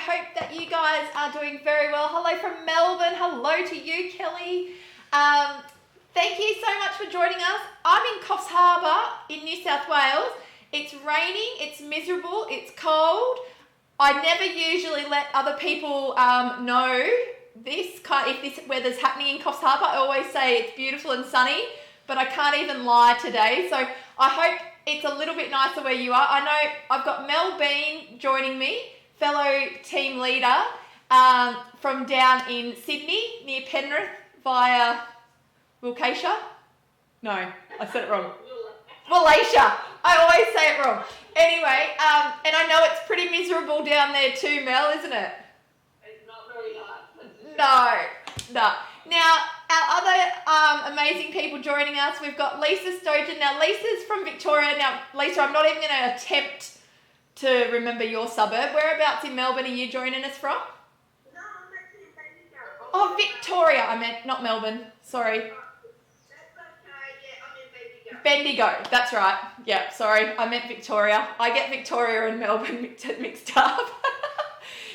hope that you guys are doing very well. Hello from Melbourne. Hello to you, Kelly. Thank you so much for joining us. I'm in Coffs Harbour in New South Wales. It's raining, it's miserable, it's cold. I never usually let other people know if this weather's happening in Coffs Harbour. I always say it's beautiful and sunny, but I can't even lie today. So I hope it's a little bit nicer where you are. I know I've got Mel Bean joining me, fellow team leader from down in Sydney near Penrith via Wilcasia. No, I said it wrong. Wallachia. I always say it wrong. Anyway, and I know it's pretty miserable down there too, Mel, isn't it? It's not very nice. No. Now, our other amazing people joining us, we've got Lisa Stojan. Now, Lisa's from Victoria. Now, Lisa, I'm not even going to attempt to remember your suburb. Whereabouts in Melbourne are you joining us from? No, I'm actually in Bendigo. Oh, Victoria. I meant, not Melbourne. Sorry. That's okay. Yeah, I'm in Bendigo. Bendigo. That's right. Yeah, sorry. I meant Victoria. I get Victoria and Melbourne mixed up.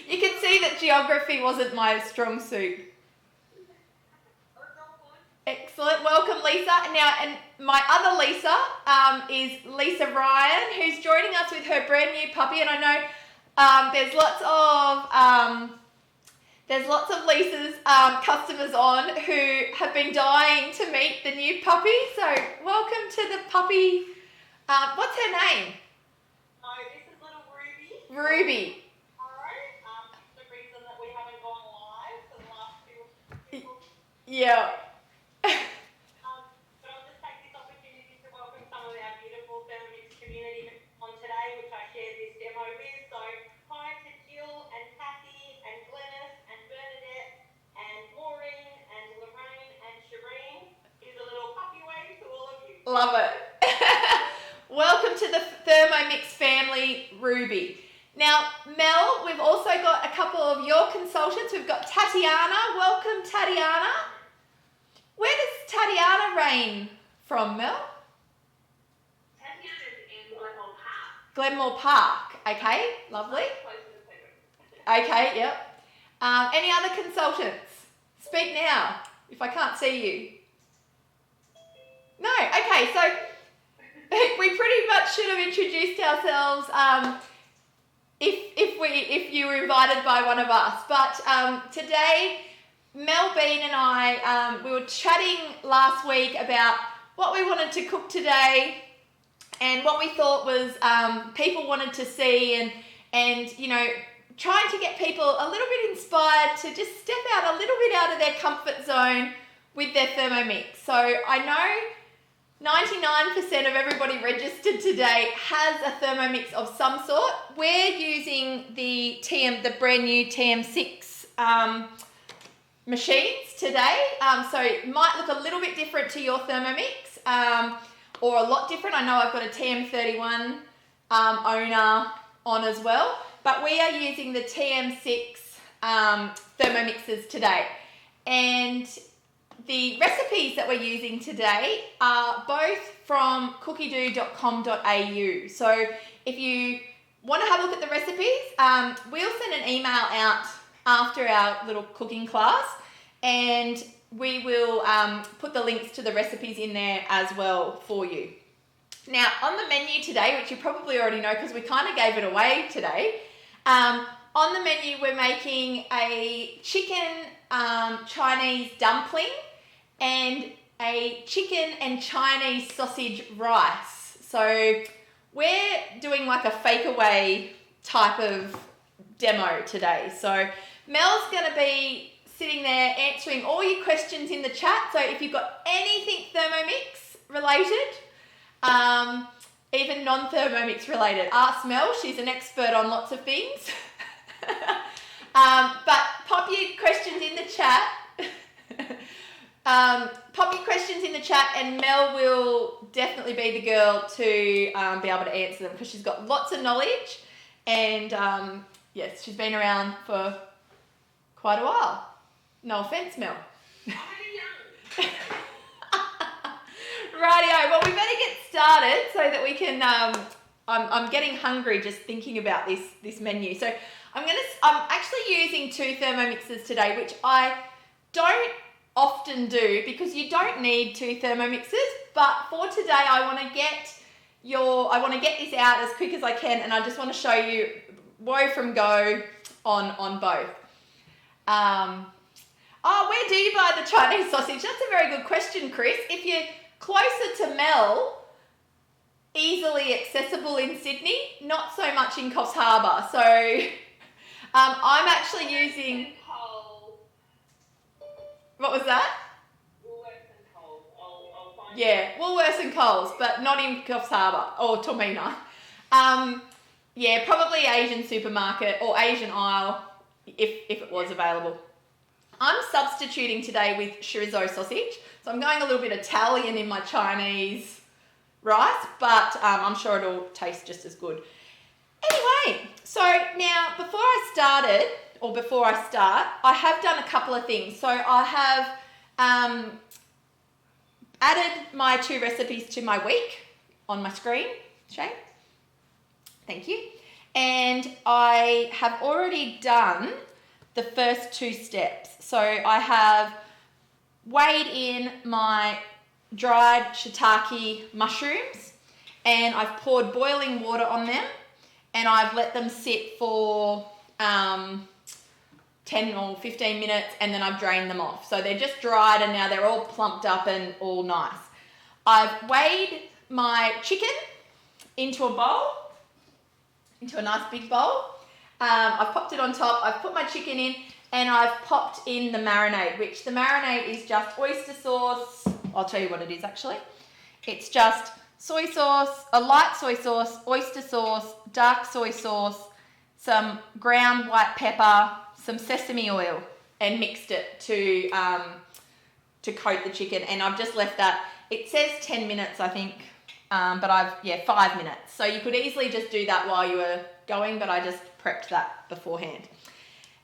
You can see that geography wasn't my strong suit. Excellent. Welcome, Lisa. Now, and my other Lisa is Lisa Ryan, who's joining us with her brand new puppy. And I know there's lots of Lisa's customers on who have been dying to meet the new puppy. So, welcome to the puppy. What's her name? Oh, this is little Ruby. Ruby. The reason that we haven't gone live for the last few Yeah. but I'll just take this opportunity to welcome some of our beautiful Thermomix community on today, which I shared this demo with. So, hi to Jill and Kathy and Glenys and Bernadette and Maureen and Lorraine and Shireen. Here's a little puppy wave to all of you. Love it. Welcome to the Thermomix family, Ruby. Now, Mel, we've also got a couple of your consultants. We've got Tatiana. Welcome, Tatiana. Where does Tatiana reign from, Mel? Tatiana's in Glenmore Park. Glenmore Park. Okay, lovely. Close to the Penrith. Okay, yep. Any other consultants? Speak now, if I can't see you. No, okay, so we pretty much should have introduced ourselves if you were invited by one of us. But today, Mel Bean and I, we were chatting last week about what we wanted to cook today and what we thought was people wanted to see and you know, trying to get people a little bit inspired to just step out a little bit out of their comfort zone with their Thermomix. So I know 99% of everybody registered today has a Thermomix of some sort. We're using the brand new TM6 machines today, so it might look a little bit different to your Thermomix, or a lot different. I know I've got a TM31 owner on as well, but we are using the TM6 Thermomixes today, and the recipes that we're using today are both from cookidoo.com.au. So if you want to have a look at the recipes, we'll send an email out after our little cooking class, and we will put the links to the recipes in there as well for you. Now, on the menu today, which you probably already know because we kind of gave it away today, on the menu we're making a chicken Chinese dumpling and a chicken and Chinese sausage rice. So we're doing like a fake away type of demo today. So Mel's going to be sitting there answering all your questions in the chat. So if you've got anything Thermomix related, even non-Thermomix related, ask Mel. She's an expert on lots of things. But pop your questions in the chat. And Mel will definitely be the girl to be able to answer them because she's got lots of knowledge, and yes, she's been around for quite a while. No offense, Mel. Rightio, well, we better get started so that we can, I'm getting hungry just thinking about this menu. So I'm going to I'm actually using 2 Thermomixes today, which I don't often do because you don't need 2 Thermomixes. But for today, I want to get this out as quick as I can, and I just want to show you woe from go on both. Where do you buy the Chinese sausage? That's a very good question, Chris. If you're closer to Mel, easily accessible in Sydney, not so much in Coffs Harbour. So I'm actually using... What was that? Woolworths and Coles. I'll find Woolworths and Coles, but not in Coffs Harbour or Tormina. Probably Asian supermarket or Asian aisle if it was available. I'm substituting today with chorizo sausage, so I'm going a little bit Italian in my Chinese rice, but I'm sure it'll taste just as good. Anyway, so now before I start, I have done a couple of things. So I have added my 2 recipes to my week on my screen, Shane. Thank you. And I have already done the first 2 steps. So I have weighed in my dried shiitake mushrooms, and I've poured boiling water on them, and I've let them sit for 10 or 15 minutes, and then I've drained them off. So they're just dried, and now they're all plumped up and all nice. I've weighed my chicken into a bowl, into a nice big bowl. I've popped it on top, I've put my chicken in, and I've popped in the marinade, which the marinade is just oyster sauce. I'll tell you what it is actually. It's just soy sauce, a light soy sauce, oyster sauce, dark soy sauce, some ground white pepper, some sesame oil, and mixed it to coat the chicken. And I've just left that. It says 10 minutes, I think, but 5 minutes. So you could easily just do that while you were going, but I just prepped that beforehand.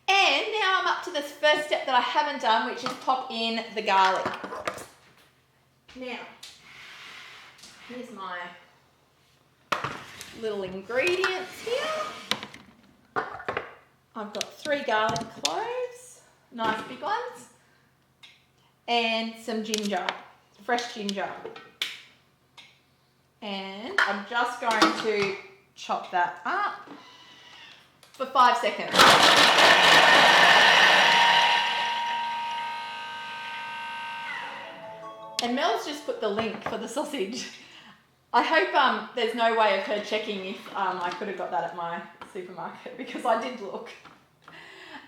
And now I'm up to this first step that I haven't done, which is pop in the garlic. Now, here's my little ingredients here. I've got 3 garlic cloves, nice big ones, and some ginger, fresh ginger. And I'm just going to chop that up for 5 seconds. And Mel's just put the link for the sausage. I hope there's no way of her checking if I could have got that at my supermarket, because I did look.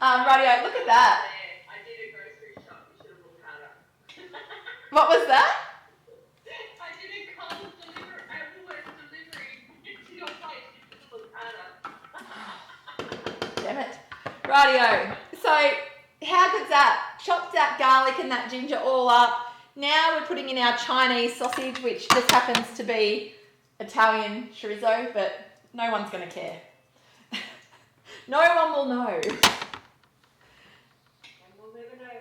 Rightio, look at that. I did a grocery shop. You should have looked harder. What was that? I did a Coles Woolworths delivery to your place. You should have looked harder. Damn it. Rightio. So how good's that? Chopped that garlic and that ginger all up. Now we're putting in our Chinese sausage, which just happens to be Italian chorizo, but no one's going to care. No one will know.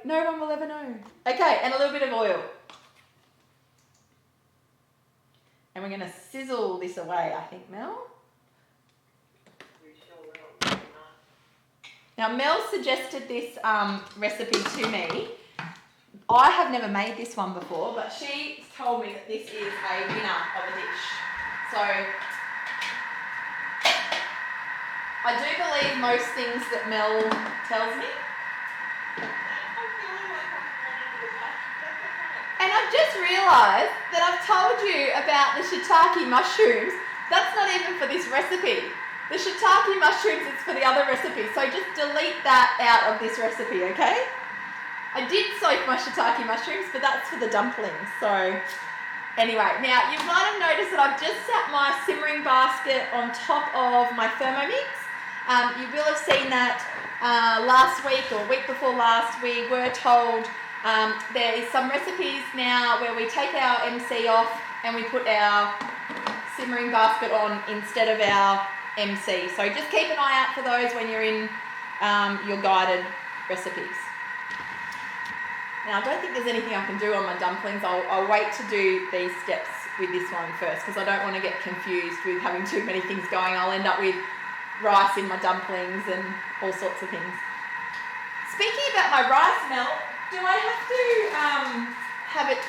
No one will ever know. Okay, and a little bit of oil. And we're going to sizzle this away, I think, Mel. We sure will. Now, Mel suggested this recipe to me. I have never made this one before, but she told me that this is a winner of a dish. So, I do believe most things that Mel tells me. And I've just realised that I've told you about the shiitake mushrooms. That's not even for this recipe. The shiitake mushrooms is for the other recipe, so just delete that out of this recipe, okay? I did soak my shiitake mushrooms, but that's for the dumplings. So anyway, now you might have noticed that I've just sat my simmering basket on top of my Thermomix. You will have seen that last week or week before last, we were told there is some recipes now where we take our MC off and we put our simmering basket on instead of our MC. So just keep an eye out for those when you're in your guided recipes. Now, I don't think there's anything I can do on my dumplings. I'll wait to do these steps with this one first, because I don't want to get confused with having too many things going. I'll end up with rice in my dumplings and all sorts of things. Speaking about my rice, Mel, do I have to have it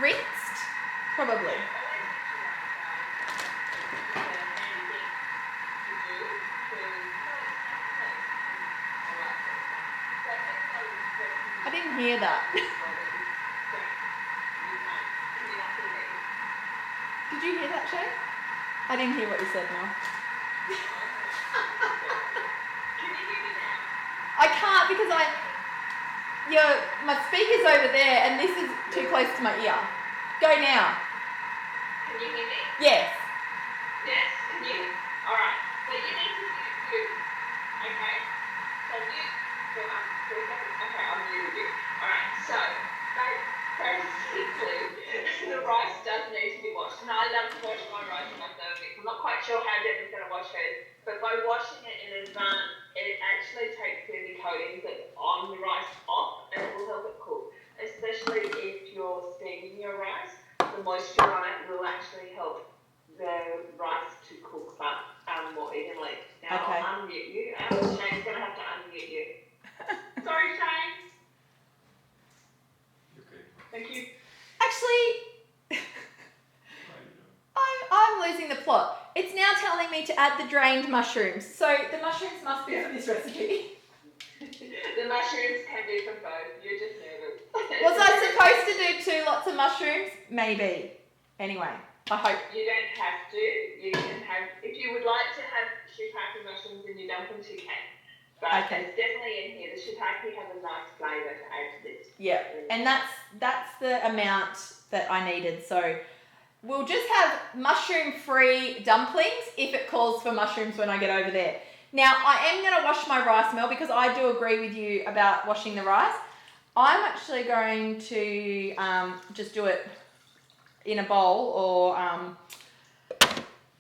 rinsed? Probably. I didn't hear that. Did you hear that, Shay? I didn't hear what you said, Mel. I can't because my speaker's over there and this is too close to my ear. Go now. Can you hear me? Yes. Yes? Can you? Alright. So you need to do. Okay? So mute. So 3 seconds. Okay, I'll mute you. Alright, so basically the rice does need to be washed. And I love to wash my rice in my Thermomix. I'm not quite sure how Deborah's going to wash hers, but by washing it in advance, it actually takes the coatings that's on the rice off and it will help it cook. Especially if you're steaming your rice, the moisture on it will actually help the rice to cook more evenly. Now Okay. I'll unmute you. Shane's going to have to unmute you. Sorry, Shane. Okay. Thank you. Actually, I'm losing the plot. It's now telling me to add the drained mushrooms. So the mushrooms must be from this recipe. The mushrooms can be from both. You're just nervous. Was I supposed to do 2 lots of mushrooms? Maybe. Anyway, I hope. You don't have to. You can have, if you would like to have shiitake mushrooms in your dumplings, you can. But Okay. it's definitely in here. The shiitake has a nice flavour to add to this. Yeah, and that's the amount that I needed. So we'll just have mushroom-free dumplings if it calls for mushrooms when I get over there. Now, I am going to wash my rice, Mel, because I do agree with you about washing the rice. I'm actually going to just do it in a bowl or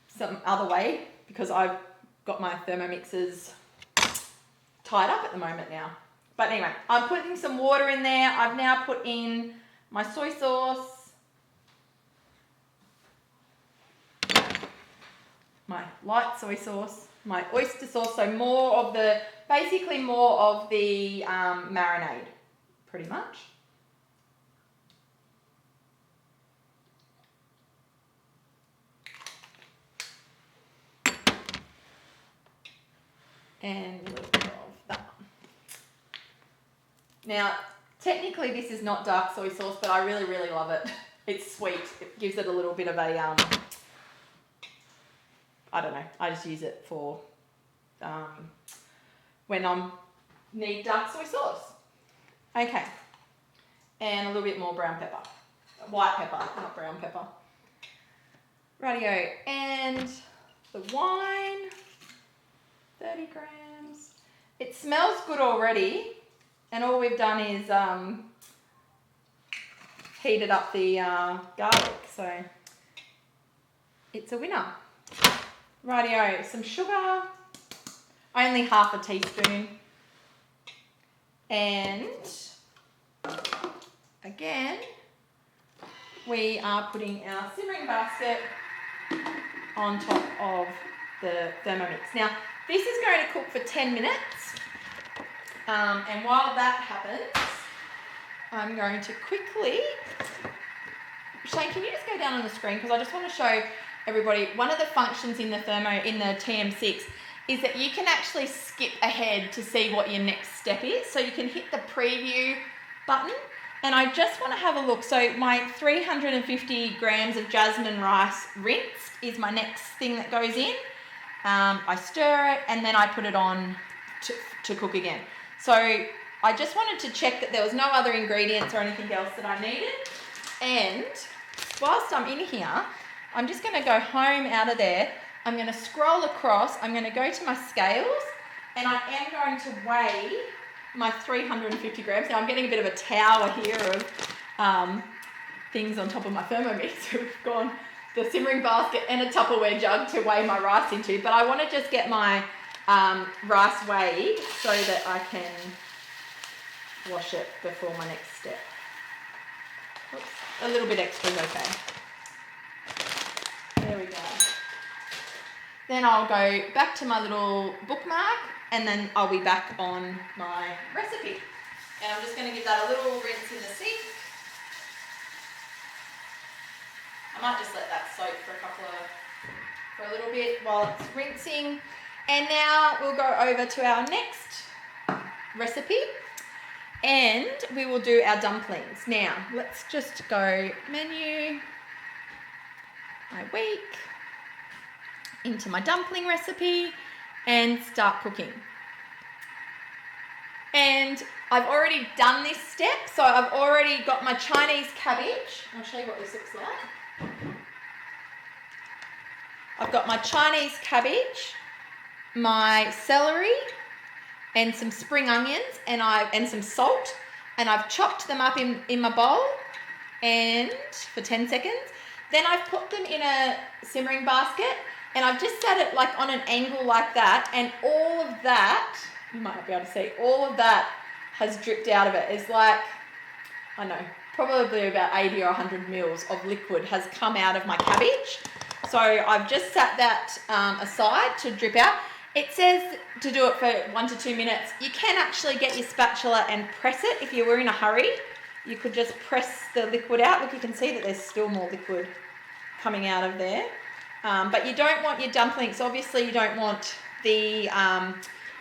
some other way because I've got my Thermomixes tied up at the moment now. But anyway, I'm putting some water in there. I've now put in my soy sauce, my light soy sauce, my oyster sauce, so basically more of the marinade, pretty much. And a little bit of that. Now, technically this is not dark soy sauce, but I really, really love it. It's sweet. It gives it a little bit of a, I don't know, I just use it for when I need dark soy sauce. Okay. And a little bit more brown pepper. White pepper, not brown pepper. Rightio. And the wine, 30 grams. It smells good already. And all we've done is heated up the garlic. So it's a winner. Rightio. Some sugar. Only half a teaspoon. And again, we are putting our simmering basket on top of the Thermomix. Now, this is going to cook for 10 minutes. And while that happens, I'm going to quickly... Shane, can you just go down on the screen? Because I just want to show everybody, one of the functions in the TM6 is that you can actually skip ahead to see what your next step is. So you can hit the preview button. And I just want to have a look. So my 350 grams of jasmine rice rinsed is my next thing that goes in. I stir it and then I put it on to cook again. So I just wanted to check that there was no other ingredients or anything else that I needed. And whilst I'm in here, I'm just going to go home out of there. I'm going to scroll across. I'm going to go to my scales and I am going to weigh my 350 grams. Now I'm getting a bit of a tower here of things on top of my Thermomix. So we've gone the simmering basket and a Tupperware jug to weigh my rice into. But I want to just get my rice weighed so that I can wash it before my next step. Oops, a little bit extra is okay. There we go. then I'll go back to my little bookmark, and then I'll be back on my recipe. And I'm just going to give that a little rinse in the sink. I might just let that soak for a little bit while it's rinsing. And now we'll go over to our next recipe, and we will do our dumplings. Now, let's just go menu, my week, into my dumpling recipe, and start cooking. And I've already done this step, so I've already got my Chinese cabbage. I'll show you what this looks like. I've got my Chinese cabbage, my celery, and some spring onions, and some salt, and I've chopped them up in my bowl and for 10 seconds. Then I've put them in a simmering basket, and I've just set it like on an angle like that, and all of that, you might not be able to see, all of that has dripped out of it. It's like, I don't know, probably about 80 or 100 mils of liquid has come out of my cabbage. So I've just set that aside to drip out. It says to do it for 1 to 2 minutes. You can actually get your spatula and press it. If you were in a hurry, you could just press the liquid out. Look, you can see that there's still more liquid coming out of there. But you don't want your dumplings, obviously you don't want the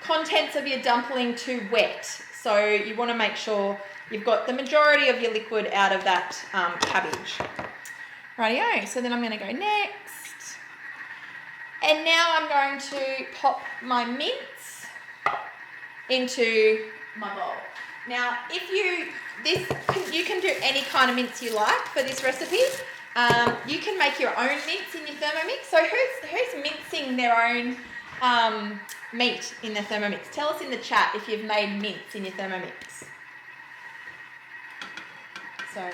contents of your dumpling too wet. So you want to make sure you've got the majority of your liquid out of that cabbage. Rightio, so then I'm going to go next. And now I'm going to pop my mince into my bowl. Now, you can do any kind of mince you like for this recipe. You can make your own mince in your Thermomix. So who's mincing their own meat in their Thermomix? Tell us in the chat if you've made mince in your Thermomix. So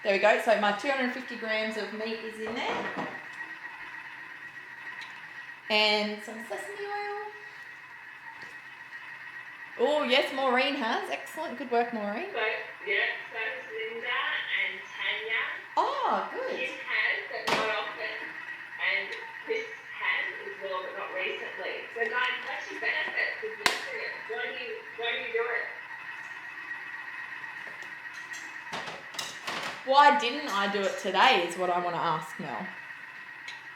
there we go. So my 250 grams of meat is in there. And some sesame oil. Oh, yes, Maureen has. Excellent. Good work, Maureen. So, yeah, so it's Linda and Tanya. Oh, good. Kim has, but not often. And Chris has as well, but not recently. So, guys, that's your benefit of using it. Why do you do it? Why didn't I do it today is what I want to ask Mel.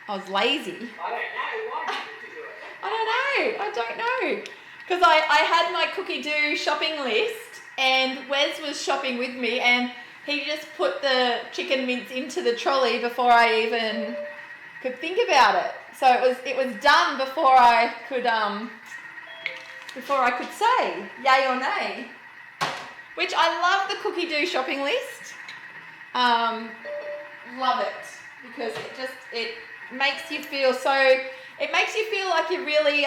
I was lazy. I don't know. Why didn't you do it? I don't know. Because I had my cookidoo shopping list, and Wes was shopping with me, and he just put the chicken mince into the trolley before I even could think about it. So it was done before I could say yay or nay. Which I love the cookidoo shopping list. Love it because it makes you feel like you really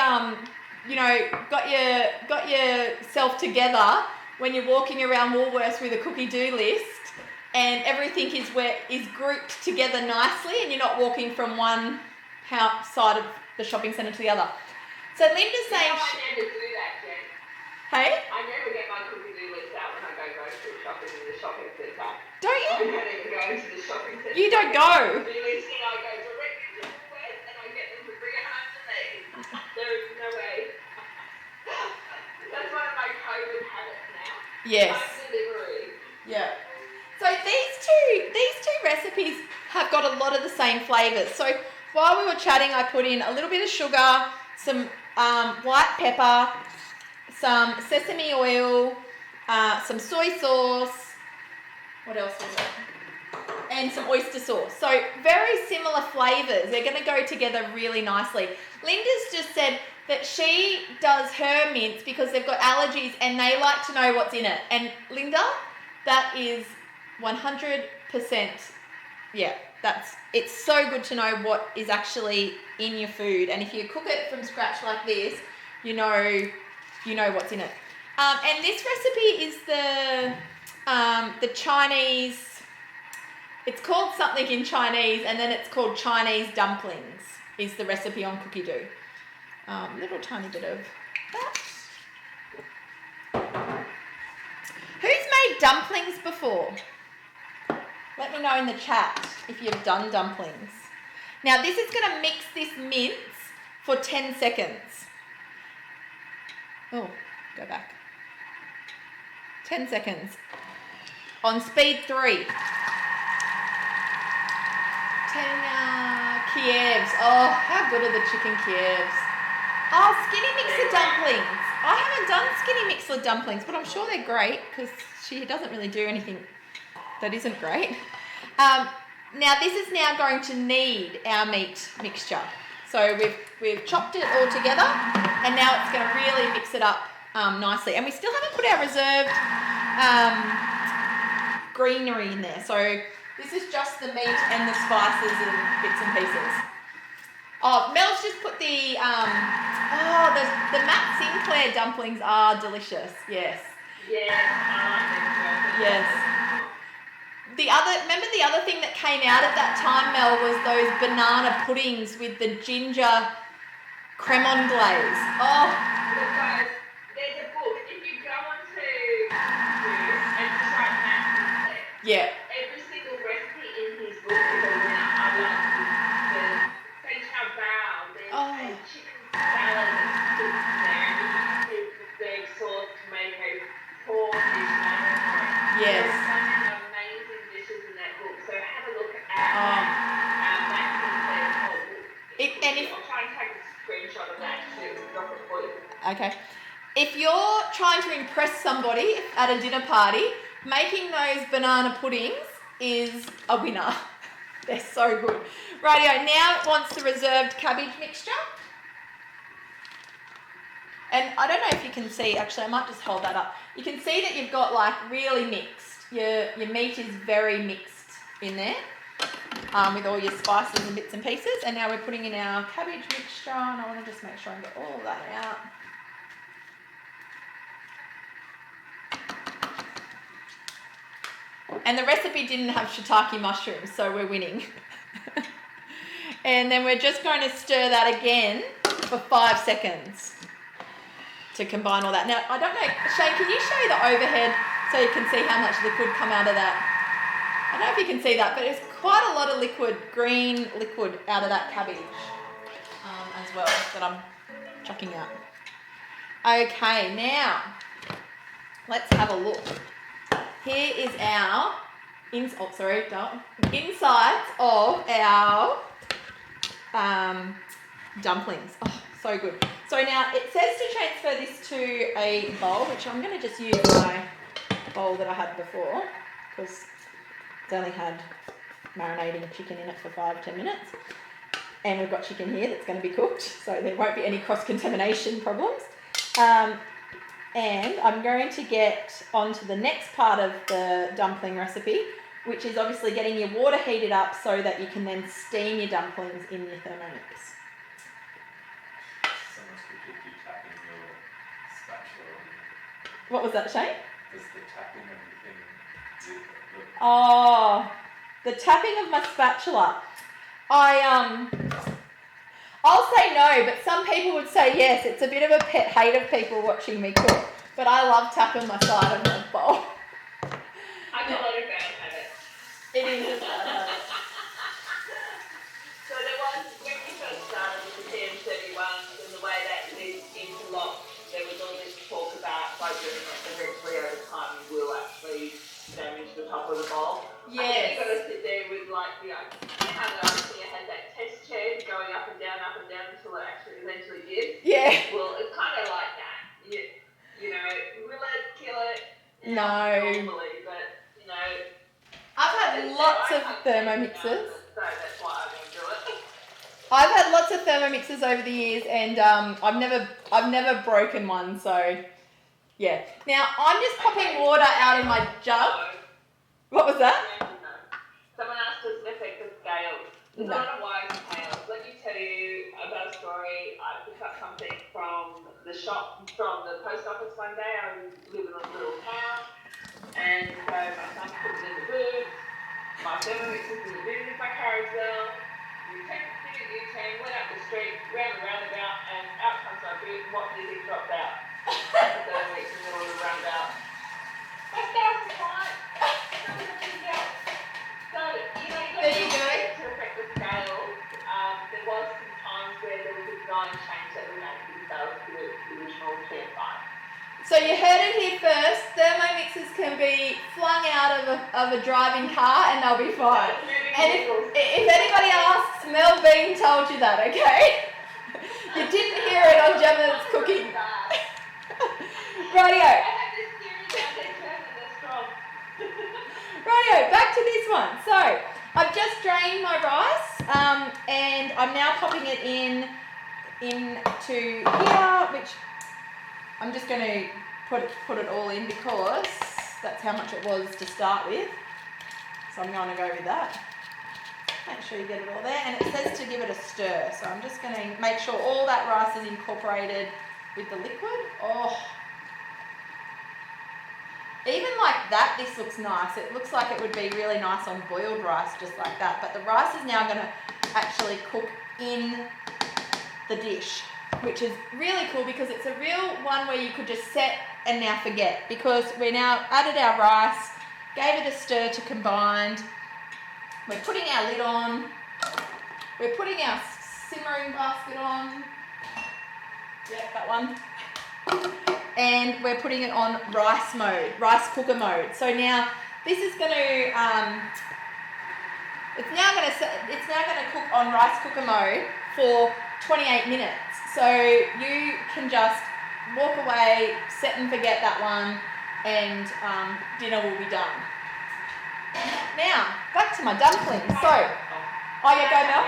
got yourself together when you're walking around Woolworths with a cookidoo list, and everything is grouped together nicely, and you're not walking from one side of the shopping centre to the other. So Linda's saying, I never do that, Jen. Hey? I never get my cookidoo list out when I go grocery shopping in the shopping centre. Don't you? I don't even go into the shopping centre. You don't go. I go directly to Woolworths and I get them to bring it home to me. There is no way. That's one of my COVID habits now. Yes. Home delivery. Yeah. So these two recipes have got a lot of the same flavours. So while we were chatting, I put in a little bit of sugar, some white pepper, some sesame oil, some soy sauce. What else was it? And some oyster sauce. So very similar flavours. They're going to go together really nicely. Linda's just said that she does her mince because they've got allergies and they like to know what's in it. And Linda, that is 100%, yeah, it's so good to know what is actually in your food. And if you cook it from scratch like this, you know what's in it. And this recipe is the Chinese, it's called something in Chinese, and then it's called Chinese dumplings is the recipe on cookidoo. Little tiny bit of that. Who's made dumplings before? Let me know in the chat if you've done dumplings. Now this is going to mix this mince for 10 seconds. Oh, go back. 10 seconds. On speed 3. 10 Kievs. Oh, how good are the chicken Kievs? Oh, skinny mixer dumplings. I haven't done skinny mixer dumplings, but I'm sure they're great because she doesn't really do anything that isn't great. Now this is now going to knead our meat mixture. So we've chopped it all together, and now it's going to really mix it up nicely. And we still haven't put our reserved greenery in there. So this is just the meat and the spices and bits and pieces. Oh, Mel's just put the Matt Sinclair dumplings are delicious. Yes. Yeah, I like them. Yes. Remember the other thing that came out at that time, Mel, was those banana puddings with the ginger cremon glaze. Oh. Look, guys, there's a book. If you go onto YouTube and just write Matt Sinclair, Yeah. every single recipe in his book is a winner. I love the say chow bao. There's a chicken salad that's cooked in there, and you can do the sauce, tomato, pork, fish, Yes. There's so many amazing dishes in that book. So have a look at Matt Sinclair's whole book. I'll try and take a screenshot of that to drop it for you. Okay. If you're trying to impress somebody at a dinner party, making those banana puddings is a winner. They're so good. Rightio, now it wants the reserved cabbage mixture. And I don't know if you can see, actually I might just hold that up. You can see that you've got like really mixed. Your meat is very mixed in there with all your spices and bits and pieces. And now we're putting in our cabbage mixture, and I want to just make sure I get all of that out. And the recipe didn't have shiitake mushrooms, so we're winning. And then we're just going to stir that again for 5 seconds to combine all that. Now, I don't know, Shane, can you show the overhead so you can see how much liquid come out of that? I don't know if you can see that, but there's quite a lot of liquid, green liquid out of that cabbage as well that I'm chucking out. Okay, now let's have a look. Here is our insides of our dumplings. Oh, so good. So now it says to transfer this to a bowl, which I'm going to just use my bowl that I had before because it's only had marinating chicken in it for 5-10 minutes. And we've got chicken here that's going to be cooked, so there won't be any cross-contamination problems. And I'm going to get onto the next part of the dumpling recipe, which is obviously getting your water heated up so that you can then steam your dumplings in your Thermomix. Someone's quickly tapping your spatula. What was that, Shane? Does the tapping of the thing look? Oh, the tapping of my spatula. I'll say no, but some people would say yes. It's a bit of a pet hate of people watching me cook, but I love tapping my side of my bowl. I call it a bad habit. It is a bad habit. So there was, when we first started with the TM31 and the way that leads into lock, there was all this talk about by doing it eventually over time you will actually damage the top of the bowl. Yes. I think you've got to sit there with like the, how the idea had that test chair going up and down until it actually eventually did. Yeah. Well, it's kind of like that. You know, will it kill it? No. Normally, but, you know. I've had lots of Thermomixes. So that's why I don't do it. I've had lots of Thermomixes over the years, and I've never broken one. So, yeah. Now I'm just popping water out of my jug. What was that? Someone asked us an effect of scales. There's a lot of wires and tails. Let me tell you about a story. I picked up something from the shop, from the post office one day. I live in a little town, and so my son put it in the boot. My Thermomix was in the boot of my car as well. We did a U-turn, went up the street, round the roundabout, and out comes my boot, and what do you think dropped out? The Thermomix in the middle of the roundabout. My scales are fine. So, you know, There you go. to affect the scales, there was some times where there was a 9 Okay, fine. So you heard it here first. Thermomixes can be flung out of a driving car and they'll be fine. And if anybody asks, Mel Bean told you that, okay? You didn't hear it on Gemma's cooking. Rightio. I have this theory down there, they're strong. Rightio, back to this one. So I've just drained my rice and I'm now popping it into here, which I'm just going to put it all in because that's how much it was to start with. So I'm going to go with that. Make sure you get it all there. And it says to give it a stir. So I'm just going to make sure all that rice is incorporated with the liquid. Oh. Even like that, this looks nice. It looks like it would be really nice on boiled rice, just like that. But the rice is now going to actually cook in the dish, which is really cool because it's a real one where you could just set and now forget, because we now added our rice, gave it a stir to combine. We're putting our lid on. We're putting our simmering basket on. Yep, that one. And we're putting it on rice mode, rice cooker mode. So now this is going to, it's now going to cook on rice cooker mode for 28 minutes. So you can just walk away, set and forget that one, and dinner will be done. Now, back to my dumplings. So, oh yeah, go Mel.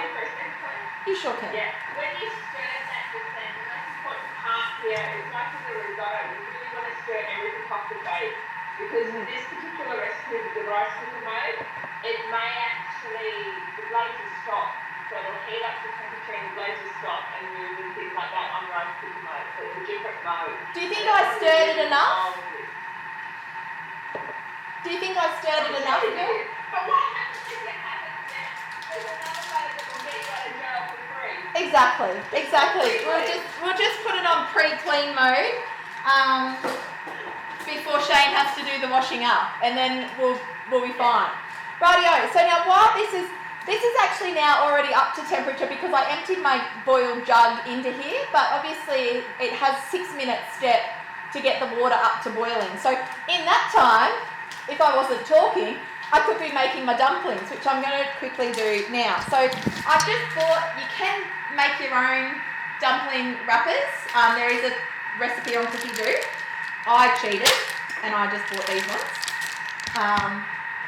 You sure can. Yeah, when you stir that, the most important part here is like in the risotto, you really want to stir everything off the base, because in this particular recipe with the rice cooker mode, it may actually, the blaze will stop. So it'll heat up to temperature and the blaze will stop and move and things like that on rice cooker mode. So it's a different mode. Do you think I stirred it enough? Do you think I stirred it enough, Mel? But what happens if you haven't yet? There's another way that will get you out of jail for free. Exactly. We'll just put it on pre-clean mode before Shane has to do the washing up, and then we'll be fine. Rightio. So now while this is actually now already up to temperature because I emptied my boiled jug into here, but obviously it has 6 minute step to get the water up to boiling. So in that time, if I wasn't talking, I could be making my dumplings, which I'm going to quickly do now. So I've just bought, you can make your own dumpling wrappers. There is a recipe on cookidoo. I cheated and I just bought these ones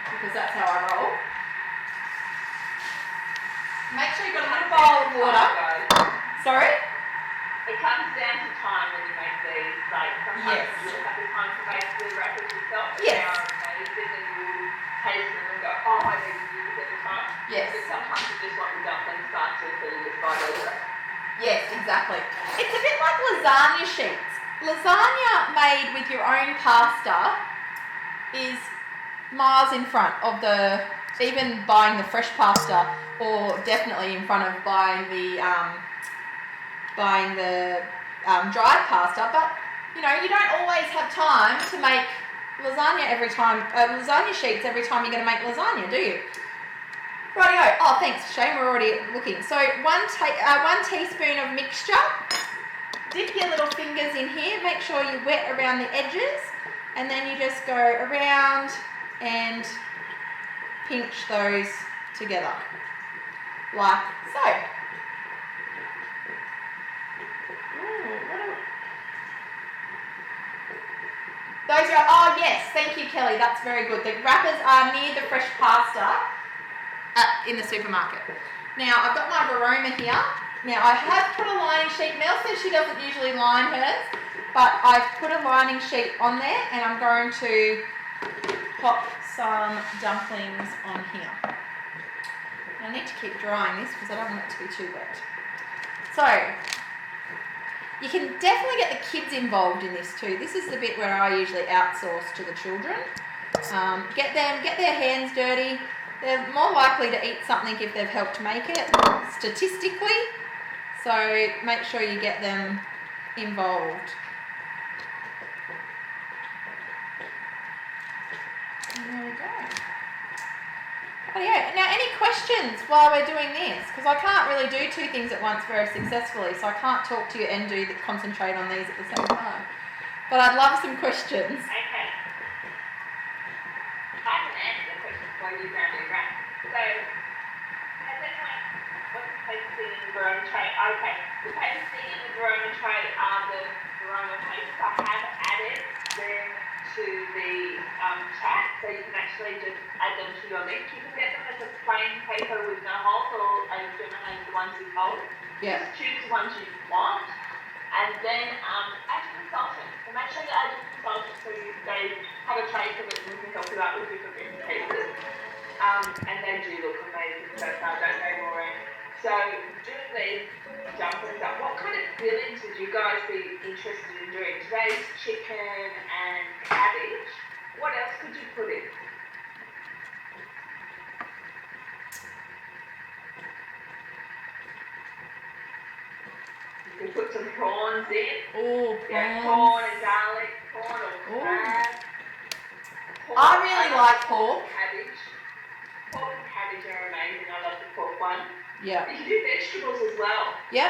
because that's how I roll. Make sure you've got a little bowl of water. Sorry? It comes down to time when you make these. Like sometimes you have the time to make the wrappers yourself. Yes. They are amazing and you taste them and go, oh, I need to use it every time. Yes. But sometimes you just want the dumplings started so you just buy those. Yes, exactly. It's a bit like lasagna sheets. Lasagna made with your own pasta is miles in front of even buying the fresh pasta, or definitely in front of buying the dried pasta. But you know, you don't always have time to make lasagna sheets every time you're going to make lasagna, do you? Rightio. Oh, thanks, Shane. We're already looking. So 1 teaspoon of mixture. Dip your little fingers in here. Make sure you're wet around the edges, and then you just go around and pinch those together, like so. Those are, oh yes, thank you, Kelly. That's very good. The wrappers are near the fresh pasta in the supermarket. Now I've got my Varoma here. Now I have put a lining sheet. Mel says she doesn't usually line hers, but I've put a lining sheet on there, and I'm going to pop some dumplings on here. I need to keep drying this because I don't want it to be too wet. So you can definitely get the kids involved in this too. This is the bit where I usually outsource to the children. Get their hands dirty. They're more likely to eat something if they've helped make it, statistically. So make sure you get them involved. And there we go. Now, any questions while we're doing this? Because I can't really do two things at once very successfully, so I can't talk to you and concentrate on these at the same time. But I'd love some questions. Okay. I can answer the question for you, Granny, right? So, has anyone, what's the paper thing in the Verona tray? Okay, the paper thing in the Verona tray are the Verona papers. I have added them to the chat, so you can actually just add them to your link. You can get them as a plain paper with no holes, or as Gemma has the ones with holes. Yeah. Just choose the ones you want, and then add your consultant. So make sure you add your consultant so they have a trace of it and we can help you out with different bits and pieces. And they do look amazing so far, don't they, Maureen? So doing these dumplings up, what kind of fillings would you guys be interested in doing? Today's chicken and cabbage. What else could you put in? You could put some prawns in. Oh, Yeah, prawns. corn and garlic, corn or crab. I really like pork. Cabbage. Pork and cabbage are amazing. I love the pork one. Yeah. You can do vegetables as well. Yep.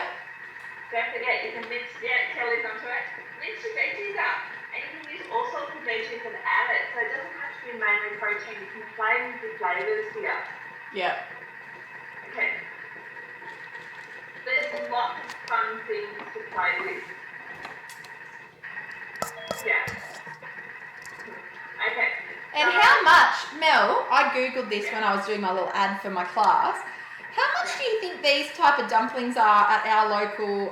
Don't forget, you can mince, Kelly's onto it. Mince your veggies up. And you can use all sorts of veggies and add it. So it doesn't have to be mainly protein. You can play with the flavours here. Yep. Okay. There's lots of fun things to play with. Yeah. Okay. And how much, Mel, I googled this when I was doing my little ad for my class. How much do you think these type of dumplings are at our local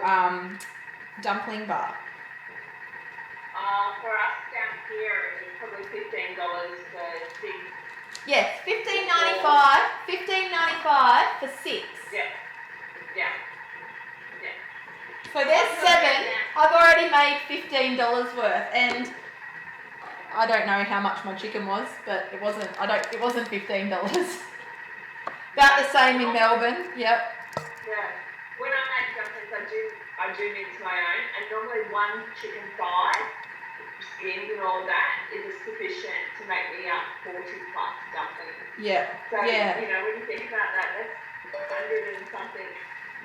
dumpling bar? For us down here, it's probably $15 for 6. Yes, $15.95. $15.95 for 6. Yeah. Yeah. So there's 7. I've already made $15 worth, and I don't know how much my chicken was, but it wasn't. It wasn't $15. About the same in Melbourne. Yep. Yeah. When I make dumplings, I do mince my own, and normally one chicken thigh, skinned and all that, is sufficient to make me up 40 plus dumplings. Yeah. So Yeah. you know, when you think about that, that's 100 and something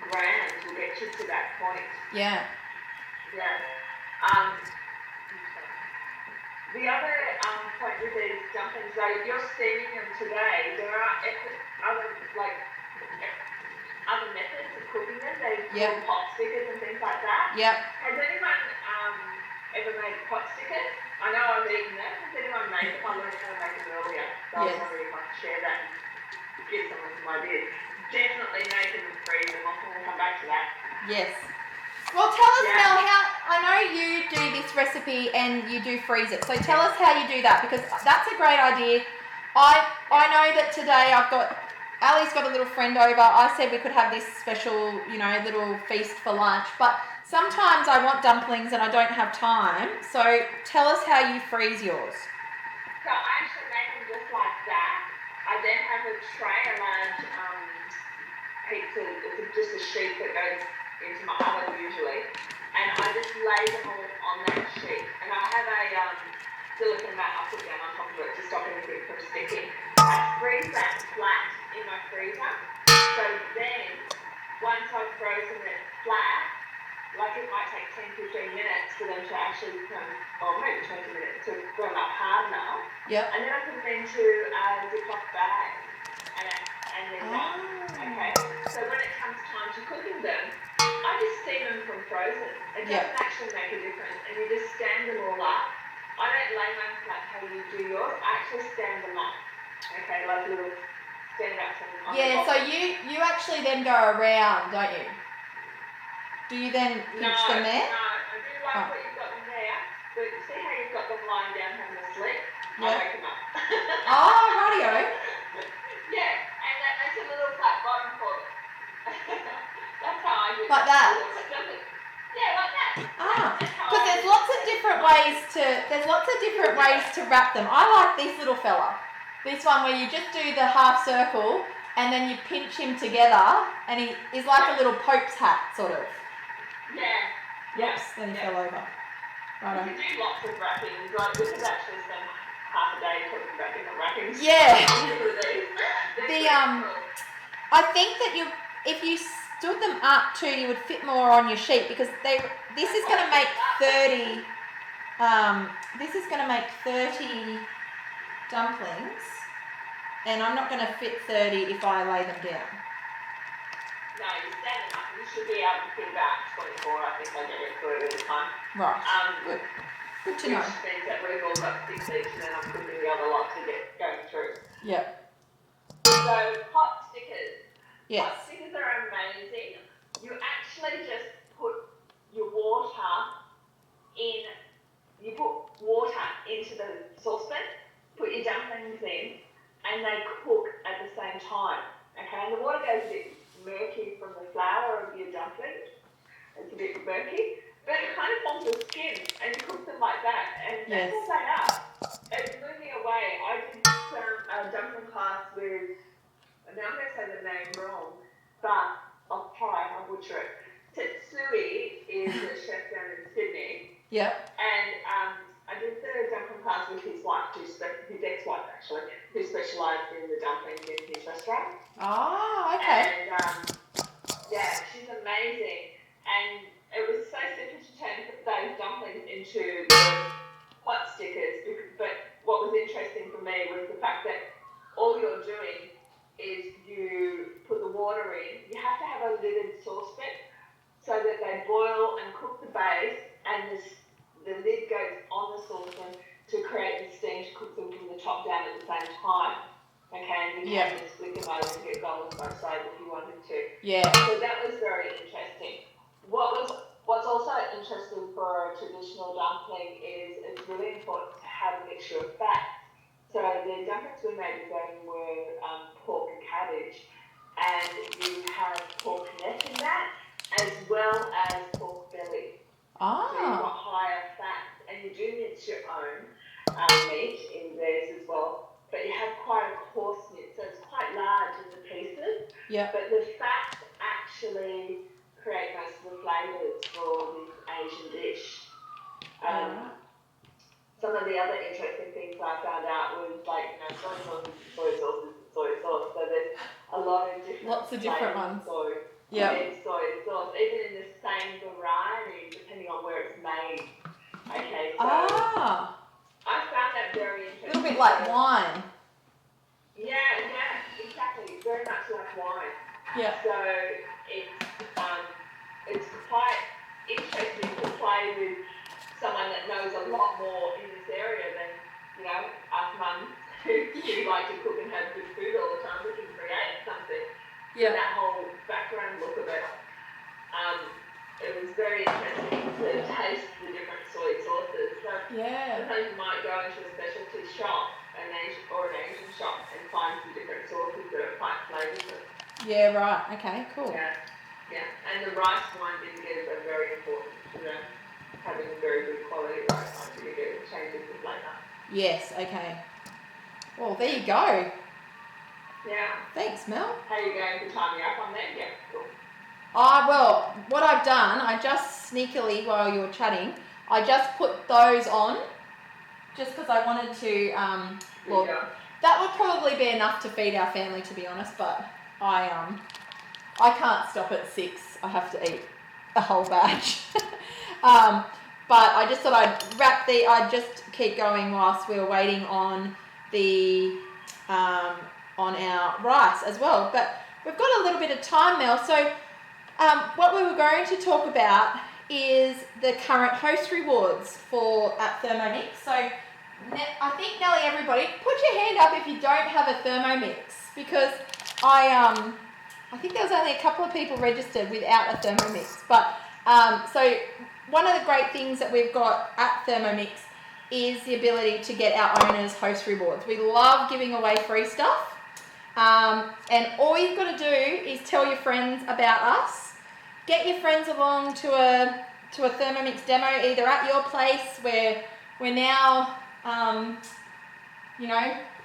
grams will get you to that point. Yeah. Yeah. The other point with these dumplings, though, you're steaming them today. There are other methods of cooking them. They call pot stickers and things like that. Yep. Has anyone ever made pot stickers? I know I've eaten them. Has anyone made them? I learned how to make them earlier. So I was wondering if I could share that and give someone some ideas. Definitely make them and freeze them. We'll come back to that. Yes. Well, tell us, Mel, I know you do this recipe and you do freeze it. So tell us how you do that, because that's a great idea. I know that today Ali's got a little friend over. I said we could have this special, little feast for lunch. But sometimes I want dumplings and I don't have time. So tell us how you freeze yours. So I actually make them just like that. I then have a tray, a large pizza, it's just a sheet that goes into my oven usually, and I just lay them all on that sheet. And I have a silicone mat I put down on top of it to stop anything from sticking. I freeze that flat in my freezer. So then, once I've frozen it flat, like it might take 10-15 minutes for them to actually become, or maybe 20 minutes to firm up hard enough. Yep. And then I put them into a Ziploc bag, and they're done. Okay. So when it comes time to cooking them, I just steam them from frozen. It doesn't actually make a difference, and you just stand them all up. I don't lay mine like how you do yours. I actually stand them up. Okay, like little stand ups on the so bottom. you actually then go around, don't you? Do you then pinch them there? No, I do like what you've got them there, but see how you've got them lying down having a sleep? I'll wake them up. Oh, rightio. Yeah, and that makes a little flat bottom for them. That's how I do it. Like that? Yeah, like that. Because there's lots of different ways to wrap them. I like this little fella. This one where you just do the half circle and then you pinch him together, and he is like a little Pope's hat, sort of. Yeah. Oops, then he fell over. You can do lots of wrappings. Like this is actually some half a day talking about different wrappings. Yeah. The I think that if you stood them up too, you would fit more on your sheet because this is going to make 30. This is going to make 30 dumplings, and I'm not going to fit 30 if I lay them down. No, you stand them up. You should be able to fit about 24. I think I get it through at a time. Right. Good. Good to know. Which means that we've all got 6 each, and then I'm cooking the other lot to get going through. Yep. So hot stickers. Yes. Hot stickers are amazing. You actually just put your water in. You put water into the saucepan, put your dumplings in, and they cook at the same time. Okay, and the water goes a bit murky from the flour of your dumplings. It's a bit murky, but it kind of forms a skin, and you cook them like that, and that's all they are. It blew me away. I did a dumpling class with, now I'm going to say the name wrong, but I'll try, I'll butcher it. Tetsui is a chef down in Sydney. Yep. And I did the dumpling class with his wife, his ex-wife actually, who specialised in the dumplings in his restaurant. Oh, okay. And yeah, she's amazing. And it was so simple to turn those dumplings into hot stickers. But what was interesting for me was the fact that all you're doing is you put the water in. You have to have a lidded saucepan so that they boil and cook the base, and the lid goes on the saucepan to create the steam to cook them from the top down at the same time. Okay, and you can just flick them over and get golden both sides if you wanted to. Yeah. So that was very interesting. What's also interesting for a traditional dumpling is it's really important to have a mixture of fats. So the dumplings we made with them were pork and cabbage, and you have pork neck in that, as well as pork belly. So you've got higher fats, and you do mix your own meat in theirs as well. But you have quite a coarse meat, so it's quite large in the pieces. Yeah. But the fats actually create most of the flavours for this Asian dish. Some of the other interesting things I found out was like, soy sauce is soy sauce is soy sauce. So there's a lot of different Lots of different ones. Soy sauce, even in the same variety, depending on where it's made. Okay, so I found that very interesting. A little bit like wine. Yeah, exactly. Very much like wine. Yeah. So it's quite interesting to play with someone that knows a lot more in this area than, us mums who like to cook and have good food all the time. We can create something. Yeah. That whole background look of it. It was very interesting to taste the different soy sauces. So sometimes you might go into a specialty shop, an Asian shop, and find some different sauces that are quite flavoursome. Yeah, right. Okay, cool. Yeah. And the rice wine vinegars are very important to having a very good quality rice wine vinegar. It changes the flavour. Yes, okay. Well, there you go. Yeah. Thanks, Mel. How are you going to time you up on that? Yeah, cool. Well, what I've done, I just sneakily, while you were chatting, I just put those on just because I wanted to, that would probably be enough to feed our family, to be honest, but I can't stop at 6. I have to eat a whole batch. But I just thought I'd just keep going whilst we were waiting on on our rice as well. But we've got a little bit of time, Mel. So what we were going to talk about is the current host rewards at Thermomix. So I think nearly everybody, put your hand up if you don't have a Thermomix, because I think there was only a couple of people registered without a Thermomix. But so one of the great things that we've got at Thermomix is the ability to get our owners host rewards. We love giving away free stuff. And all you've got to do is tell your friends about us. Get your friends along to a Thermomix demo, either at your place where we're now,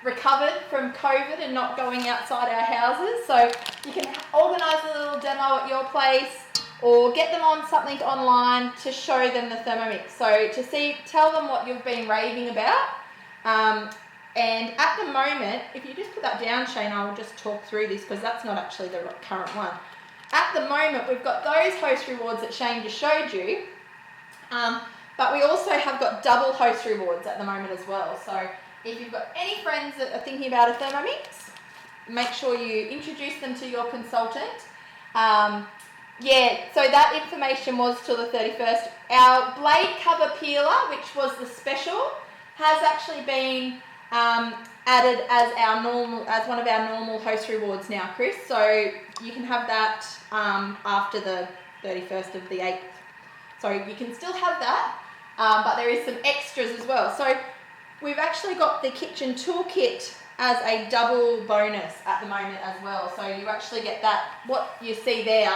recovered from COVID and not going outside our houses. So you can organise a little demo at your place, or get them on something online to show them the Thermomix. So tell them what you've been raving about, And at the moment, if you just put that down, Shane, I will just talk through this because that's not actually the current one. At the moment, we've got those host rewards that Shane just showed you, but we also have got double host rewards at the moment as well. So if you've got any friends that are thinking about a Thermomix, make sure you introduce them to your consultant. Yeah, so that information was till the 31st. Our blade cover peeler, which was the special, has actually been added as one of our normal host rewards now, Chris. So you can have that after the 31st of the 8th. So you can still have that, but there is some extras as well. So we've actually got the kitchen toolkit as a double bonus at the moment as well. So you actually get that, what you see there,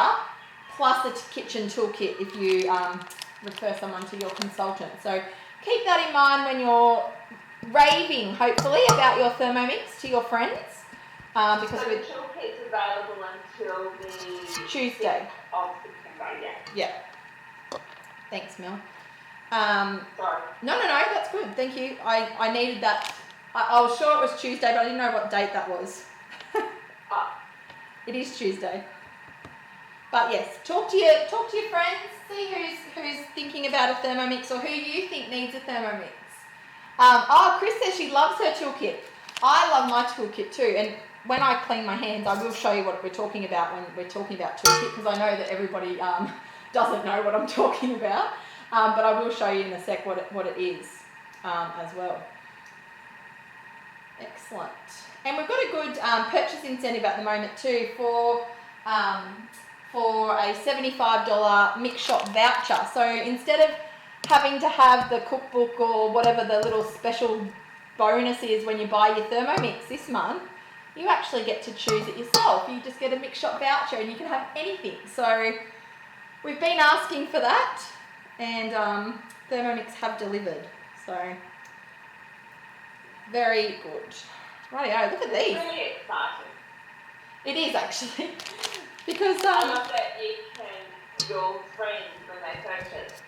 plus a kitchen toolkit if you refer someone to your consultant. So keep that in mind when you're raving, hopefully, about your Thermomix to your friends. Because so the toolkit's available until the Tuesday. 6th of September, yeah. Yeah. Thanks, Mel. Sorry. No, that's good. Thank you. I needed that. I was sure it was Tuesday, but I didn't know what date that was. It is Tuesday. But yes, talk to your friends, see who's thinking about a Thermomix or who you think needs a Thermomix. Chris says she loves her toolkit. I love my toolkit too, and when I clean my hands, I will show you what we're talking about when we're talking about toolkit, because I know that everybody doesn't know what I'm talking about, but I will show you in a sec what it is as well. Excellent. And we've got a good purchase incentive at the moment too for a $75 Mix Shop voucher. So instead of having to have the cookbook or whatever the little special bonus is when you buy your Thermomix this month, you actually get to choose it yourself. You just get a Mix Shop voucher and you can have anything. So we've been asking for that, and Thermomix have delivered. So very good. Rightio, look at these. It's really exciting. It is actually. Because I love that your friends, when they purchase,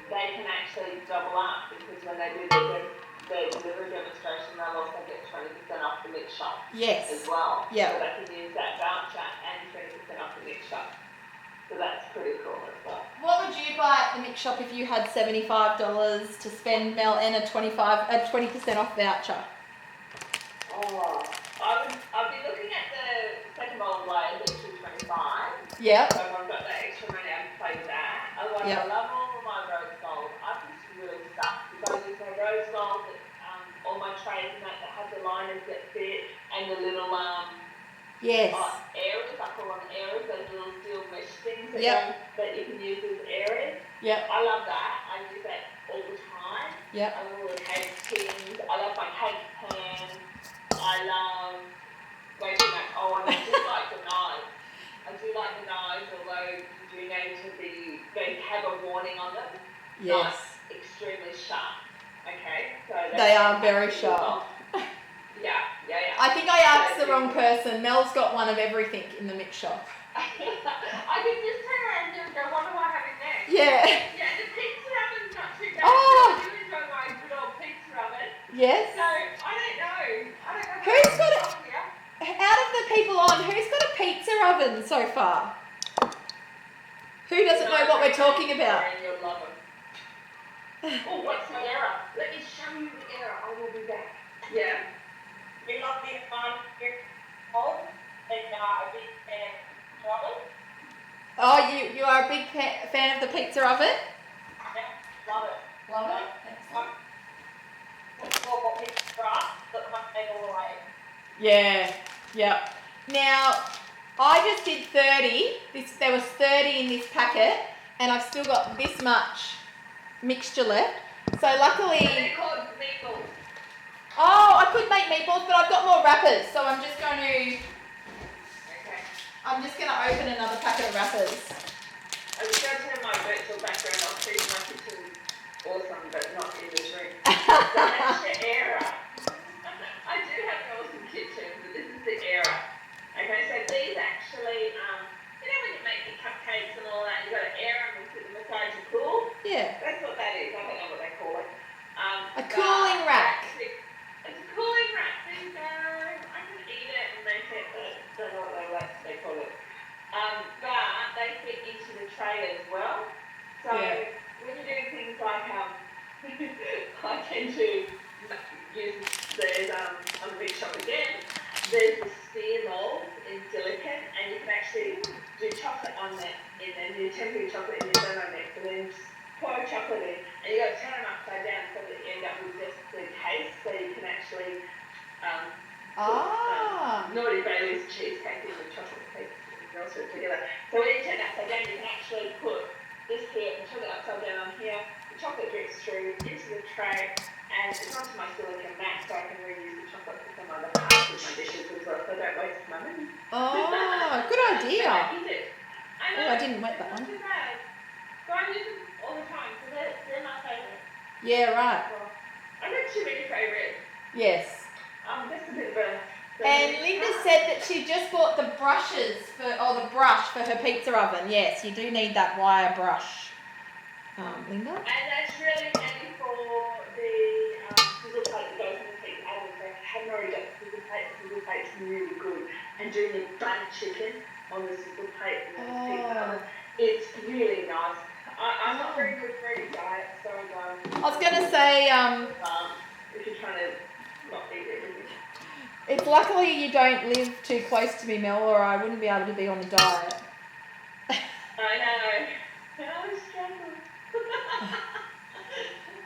they can actually double up, because when they do their delivery demonstration, they'll also get 20% off the Mix Shop as well. Yeah. So they can use that voucher and 20% off the Mix Shop. So that's pretty cool as well. What would you buy at the Mix Shop if you had $75 to spend, Mel, and a 20% off voucher? Oh, I'd be looking at the second bowl of layers at $2.25. Yeah. So if I've got that extra money, I can play with that. Otherwise, I love all of my rose gold. I'm just really stuck because I use my rose gold, all my trays and that have the liners that fit, and the little yes. areas, I call them areas, those little steel mesh things that you can use as areas. Yep. I love that. I use that all the time. Yep. I love all the cake tins. I love my cake pan. I love making that. Oh, and I do like the knives. I do like the knives, although you do need they have a warning on them. Yes. Not extremely sharp. Okay. So they are very sharp. Yeah. I think I asked the wrong person. Mel's got one of everything in the Mix Shop. I can just turn around and go, what do I have in there? Yeah. Yeah, the pizza oven's not too bad. Oh. I do enjoy my good old pizza oven. Yes. So, I don't know. Who's got it? Out of the people on, who's got a pizza oven so far? Who doesn't know what we're talking about? You'll love them. Oh, what's the error? Let me show you the error. I will be back. Yeah. We love the home and a big fan of it. Oh, you are a big fan of the pizza oven? Yeah, love it. Love it. Excellent. Yeah. Now, I just did 30. There was 30 in this packet, and I've still got this much mixture left. So luckily... They're called meatballs. Oh, I could make meatballs, but I've got more wrappers, so I'm just going to... Okay. I'm just going to open another packet of wrappers. I was going to have my virtual background. I'll see my kitchen's awesome, but not in this room. So that's the error. I do have an awesome kitchen, but this is the error. Okay, so these actually, when you make your cupcakes and all that, you've got to air them and put them aside to cool. Yeah. That's what that is. I don't know what they call it. A cooling rack. into use, there's on the big shop again, there's the steer mold in silicone, and you can actually do chocolate on that, and then you temper your chocolate in your Thermomix, and then just pour chocolate in, and you got to turn them upside down so that you end up with just the case, so you can actually put Naughty Bailey's cheesecake in the chocolate cake and melt it together. So when you turn it upside down, you can actually put this here and turn it upside down on here. The chocolate drips through into the tray, and it's onto my silicone mat, so I can reuse the chocolate for some other parts of my dishes as well, so I don't waste my money. Oh, good idea. I use it. I know. Oh, I didn't wet that Not one. too bad. So I use them all the time, so they're my favourite. Yeah, right. Well, I've got too many favourites. Yes. Just a bit of a... And Linda said that she just bought the brushes the brush for her pizza oven. Yes, you do need that wire brush. Linda? And that's really handy for the sizzle plate that goes in the pizza oven. So I haven't already got the sizzle plate. The sizzle plate's really good. And doing the buttered chicken on the sizzle plate in the pizza oven, it's really nice. I'm not very good for any diet, so I was going to say, if you're trying to not eat everything. it's luckily you don't live too close to me, Mel, or I wouldn't be able to be on a diet. I know. And I was struggling.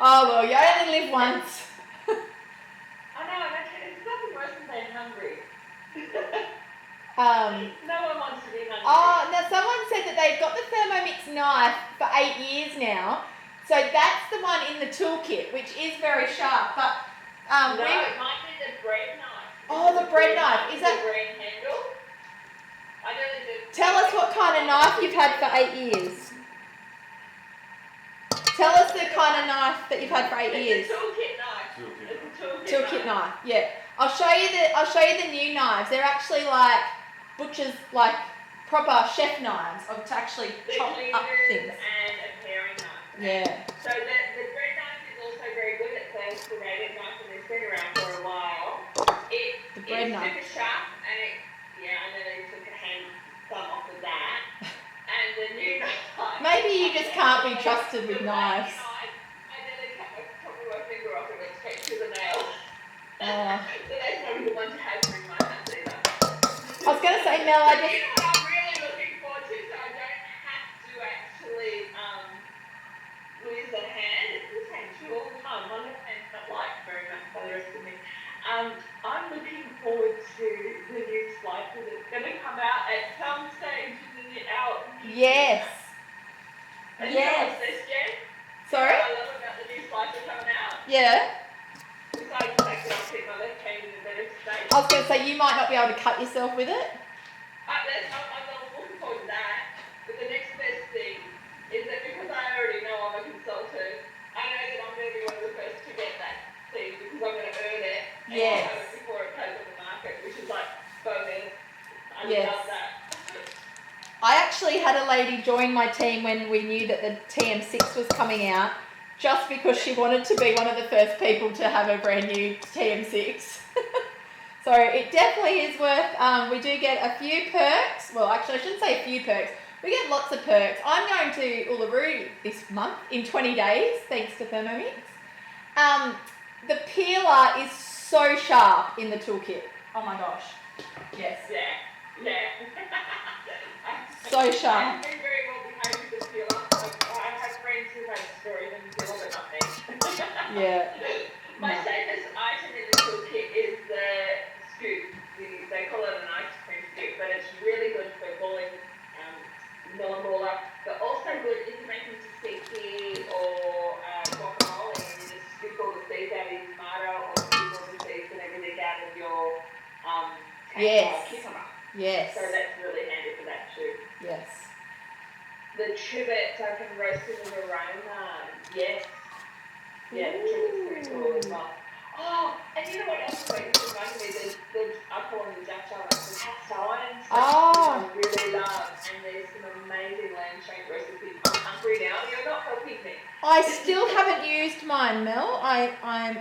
Oh, well, you only live once. I know, it's nothing worse than being hungry. No one wants to be hungry. Oh, now someone said that they've got the Thermomix knife for 8 years now. So that's the one in the toolkit, which is very sharp. But no, it might be the bread knife. Oh, the bread knife. Is that... the green handle? I really do. Tell us what kind of knife you've had for 8 years. Tell us the kind of knife that you've had for 8 years. It's a toolkit knife. It's a Toolkit knife. Yeah. I'll show you the new knives. They're actually like butchers, like proper chef knives to actually chop up things. And a paring knife. Yeah. So the bread knife is also very good. It's a serrated knife, and it's been around for a while. The bread knife. It's super sharp, and I know they took a hand thumb off of that. And the new knife. Maybe you just can't be trusted with knives. I nearly cut my finger off and went straight to the nail. Oh. So that's probably the one to have in my hands either. I was going to say, Mel, You know what I'm really looking forward to, so I don't have to actually lose a hand. It's the same two all the time. One of the hands not liked very much by the rest of me. I'm looking forward to the new slicer that's going to come out at some stage in the hour. yes. And Yes. you know what's this, Jen? Sorry? What I love about the new slicer coming out. Yeah. Besides the fact that I'll keep my left hand in a better state. I was going to say, you might not be able to cut yourself with it. I'm looking forward to that. But the next best thing is that because I already know I'm a consultant, I know that I'm going to be one of the first to get that thing because I'm going to earn it. And Yes. I'll have it before it goes on the market, which is like bonus. I Yes. love that. I actually had a lady join my team when we knew that the TM6 was coming out, just because she wanted to be one of the first people to have a brand new TM6. So it definitely is worth, we do get a few perks. Well, actually I shouldn't say a few perks. We get lots of perks. I'm going to Uluru this month in 20 days, thanks to Thermomix. The peeler is so sharp in the toolkit. Oh my gosh. Yes. Yeah. So sharp. I've been very well behaved with the peeler. I have friends who have stories and peeler, but not me. Yeah. My No. safest item in the toolkit is the scoop. They call it an ice cream scoop, but it's really good for boiling melon baller. But also good if you're making tzatziki or guacamole and you just scoop all the seeds out of your tomato or scoop all the seeds and everything out of your Yes. cucumber. Yes. So that's really handy for that too. Yes. The trivet, I can roast it with aroma. Yes. Yeah, the trivet's pretty cool as well. Oh, and you know what else is like? It's reminding me, I call them the Dutch ovens, the cast iron stuff, which I really love. And there's some amazing lamb shank recipes. I'm hungry now. You're not helping me. I still haven't used mine, Mel.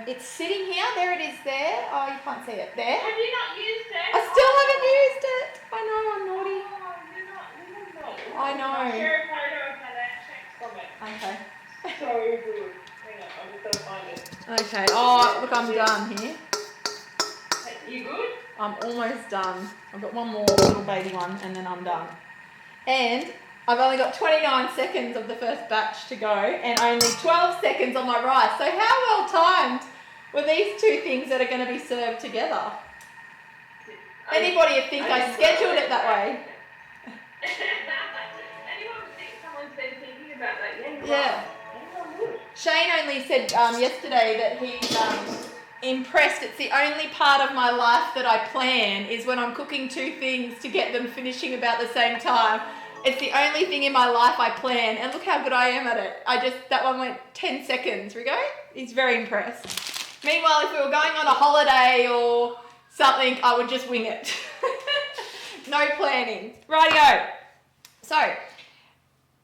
It's sitting here. There it is there. Oh, you can't see it. There. Have you not used it? I still haven't used it. I know, I'm naughty. Oh, you're not. I know. I'll share a photo of my lamb shanks from it. Okay. So good. Hang on, I'm just going to find it. Okay. Oh, look, I'm done here. Hey, you good? I'm almost done. I've got one more little baby one and then I'm done. And I've only got 29 seconds of the first batch to go and only 12 seconds on my rice. So how well timed were these two things that are going to be served together? Anybody would think I scheduled it that way. Anyone would think someone's been thinking about that? Yeah. Anyone would. Shane only said yesterday that he's impressed. It's the only part of my life that I plan is when I'm cooking two things to get them finishing about the same time. It's the only thing in my life I plan, and look how good I am at it. That one went 10 seconds, Rigo. He's very impressed. Meanwhile, if we were going on a holiday or something, I would just wing it. No planning. Rightio. So,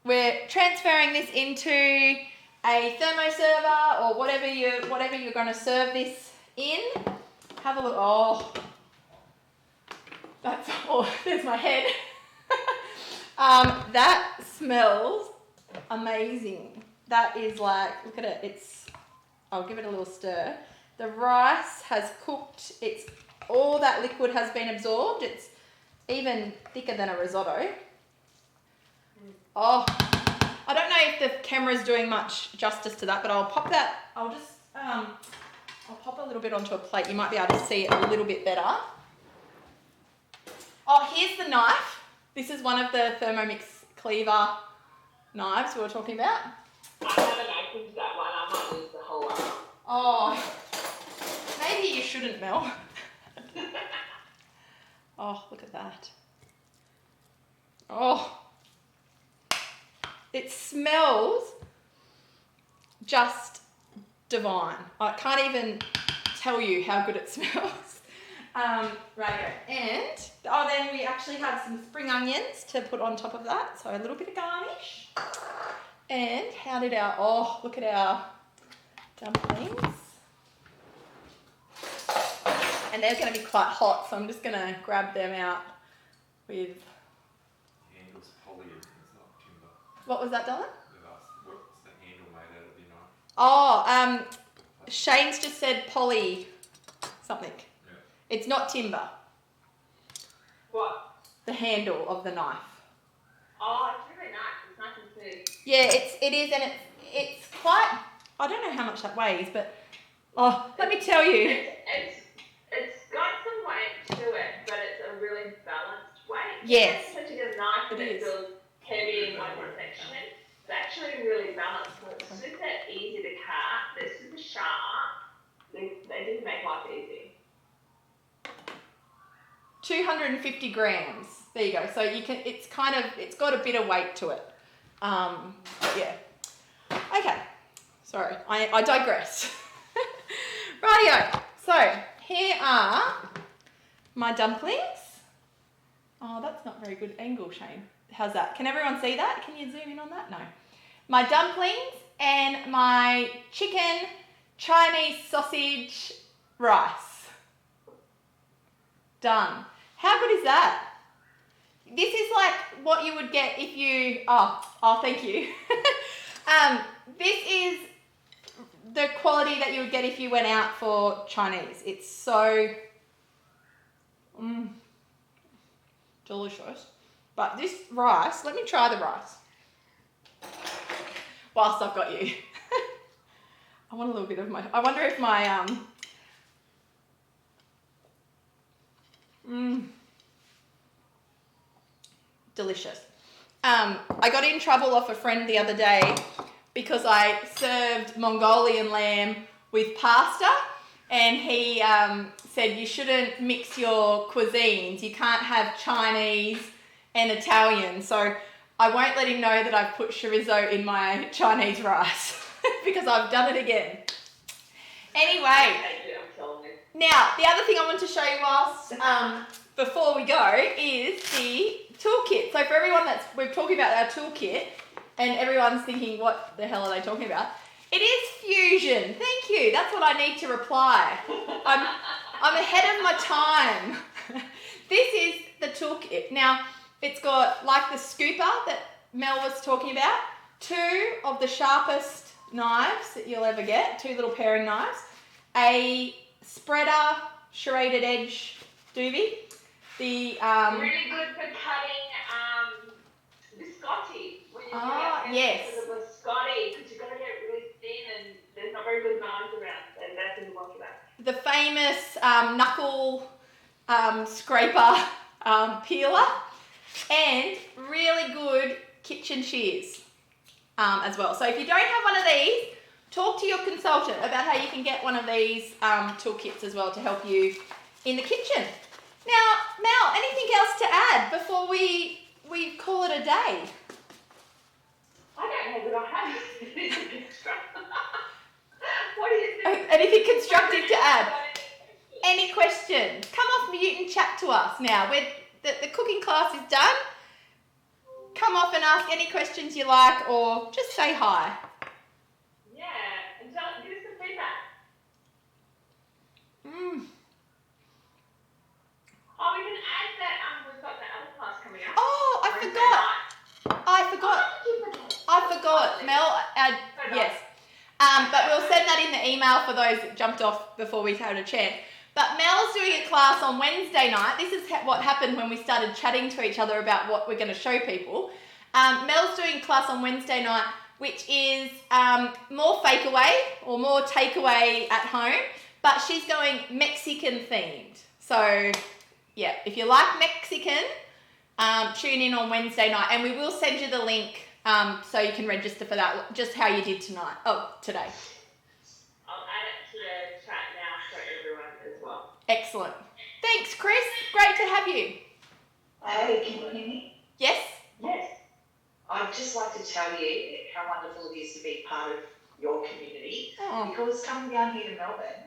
we're transferring this into a thermoserver or whatever you're going to serve this in. Have a look. Oh, there's my head. That smells amazing. That is like, look at it. I'll give it a little stir. The rice has cooked. All that liquid has been absorbed. It's even thicker than a risotto. Oh, I don't know if the camera's doing much justice to that, but I'll pop that. I'll pop a little bit onto a plate. You might be able to see it a little bit better. Oh, here's the knife. This is one of the Thermomix cleaver knives we were talking about. I haven't opened that one. I might use the whole one. Oh, maybe you shouldn't, Mel. Oh, look at that. Oh, it smells just divine. I can't even tell you how good it smells. Right, and then we actually have some spring onions to put on top of that, so a little bit of garnish. And look at our dumplings. And they're going to be quite hot, so I'm just going to grab them out with... The handle's poly, it's not timber. What was that, Dylan? They've asked, what's the handle made out of, you know? Oh, Shane's just said poly something. Yeah. It's not timber, What? the handle of the knife. Oh, it's really nice. It's nice and smooth. Yeah, it is, and it's quite... I don't know how much that weighs, but... Oh, let me tell you. It's got some weight to it, but it's a really balanced weight. Yes. It's such a good knife It that it is. feels heavy in one section. It's actually really balanced. It's super easy to cut. They're super sharp. They just make life easy. 250 grams. There you go. So it's got a bit of weight to it. Yeah. Okay. Sorry, I digress. Rightio. So here are my dumplings. Oh, that's not very good angle, Shane. How's that? Can everyone see that? Can you zoom in on that? No. My dumplings and my chicken Chinese sausage rice. Done. How good is that? This is like what you would get if you... Oh, thank you. This is the quality that you would get if you went out for Chinese. It's so delicious. But this rice, let me try the rice whilst I've got you. I want a little bit of I wonder if my delicious. I got in trouble off a friend the other day because I served Mongolian lamb with pasta, and he said you shouldn't mix your cuisines. You can't have Chinese and Italian. So I won't let him know that I've put chorizo in my Chinese rice because I've done it again. Anyway, now the other thing I want to show you whilst before we go is the toolkit. So for everyone we're talking about our toolkit, and everyone's thinking, what the hell are they talking about? It is fusion. Thank you. That's what I need to reply. I'm ahead of my time. This is the toolkit. Now, it's got like the scooper that Mel was talking about, 2 of the sharpest knives that you'll ever get, 2 little paring knives, a spreader serrated edge doobie, the really good for cutting biscotti when you're doing yes, for the biscotti, because you've got to get it really thin and there's not very good knives around, so that's a good one for that. the famous knuckle scraper peeler, and really good kitchen shears as well. So if you don't have one of these, talk to your consultant about how you can get one of these toolkits as well to help you in the kitchen. Now, Mel, anything else to add before we call it a day? I don't know that I have anything constructive. What do you think? Anything constructive to add? Any questions? Come off mute and chat to us now. The cooking class is done. Come off and ask any questions you like, or just say hi. Yeah, and give us some feedback. Oh, we can add that we've got the other class coming up. Oh, I forgot. Mel, yes. But we'll send that in the email for those that jumped off before we had a chance. But Mel's doing a class on Wednesday night. This is what happened when we started chatting to each other about what we're going to show people. Mel's doing a class on Wednesday night, which is more fake away or more takeaway at home, but she's going Mexican themed. So, yeah, if you like Mexican, tune in on Wednesday night, and we will send you the link so you can register for that, just how you did today. I'll add it to the chat now for everyone as well. Excellent. Thanks, Chris. Great to have you. Hey, can you hear me? Yes? Yes. I'd just like to tell you how wonderful it is to be part of your community. Oh. Because coming down here to Melbourne,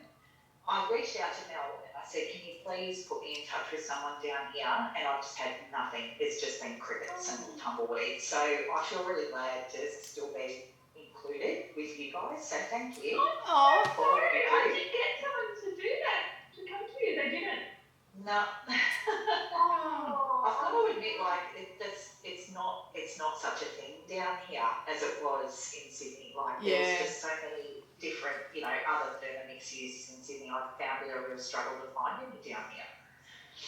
I reached out to Mel and I said, can you please put me in touch with someone down here? And I've just had nothing. It's just been crickets and tumbleweeds. So I feel really glad to still be included with you guys. So thank you. Oh. Sorry, I didn't get someone to do that, to come to you. They didn't. No. Oh. I've got to admit, it's not such a thing down here as it was in Sydney. There's just so many different, other Thermomix users in Sydney. I've found it a real struggle to find any down here.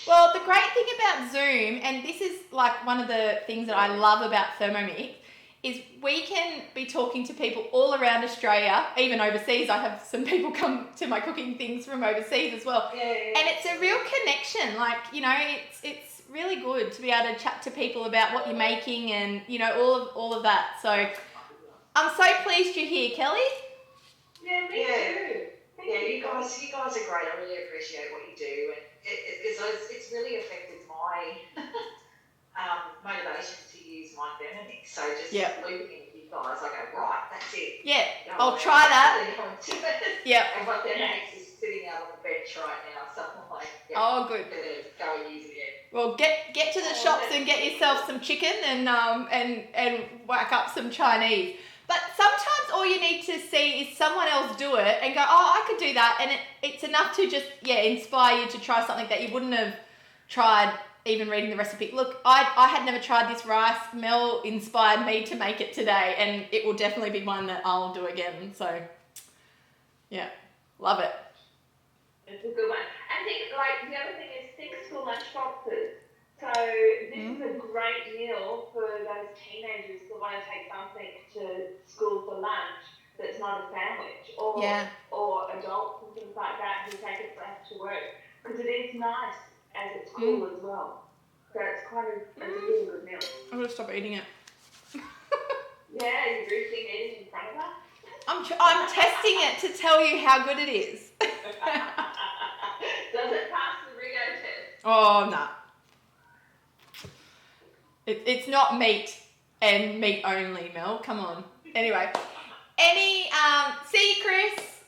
Well, the great thing about Zoom, and this is one of the things that I love about Thermomix, is we can be talking to people all around Australia, even overseas. I have some people come to my cooking things from overseas as well. Yeah. And it's a real connection. It's really good to be able to chat to people about what you're making and, all of that. So I'm so pleased you're here, Kelly. Yeah, me too. Yeah, you guys are great. I really appreciate what you do, and it's really affected my motivation to use my Thermomix. So just looping in with you guys, I go, right, that's it. Yeah, I'll try that. Yeah. And my Thermomix is sitting out on the bench right now, so I'm like, oh, good. Go and use it again. Well, get to the shops and get yourself some chicken and whack up some Chinese. But sometimes all you need to see is someone else do it and go, oh, I could do that. And it's enough to just, inspire you to try something that you wouldn't have tried even reading the recipe. Look, I had never tried this rice. Mel inspired me to make it today, and it will definitely be one that I'll do again. So, yeah, love it. It's a good one. I think, the other thing is think school lunch boxes. So this is a great meal for those teenagers who want to take something to school for lunch that's not a sandwich, or adults and things like that who take it back to work, because it is nice as it's cool as well. So it's it's a really good meal. I'm going to stop eating it. Yeah, you're roosting eating in front of us? I'm testing it to tell you how good it is. Does it pass the Rigo test? Oh, no. It's not meat and meat only, Mel. Come on. Anyway. See you, Chris.